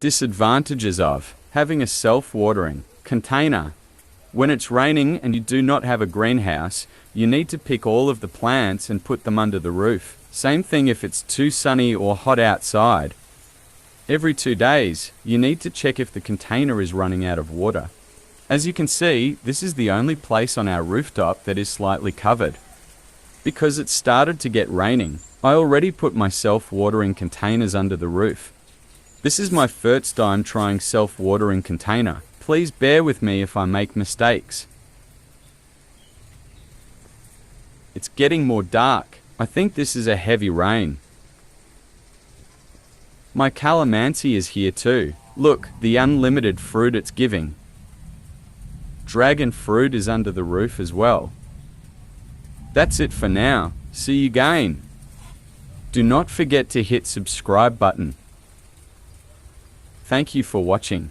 Disadvantages of having a self-watering container. When it's raining and you do not have a greenhouse, you need to pick all of the plants and put them under the roof. Same thing if it's too sunny or hot outside. Every 2 days, you need to check if the container is running out of water. As you can see, this is the only place on our rooftop that is slightly covered. Because it started to get raining, I already put my self-watering containers under the roof. This is my first time trying self-watering container. Please bear with me if I make mistakes. It's getting more dark. I think this is a heavy rain. My calamansi is here too. Look, the unlimited fruit it's giving. Dragon fruit is under the roof as well. That's it for now. See you again. Do not forget to hit subscribe button. Thank you for watching.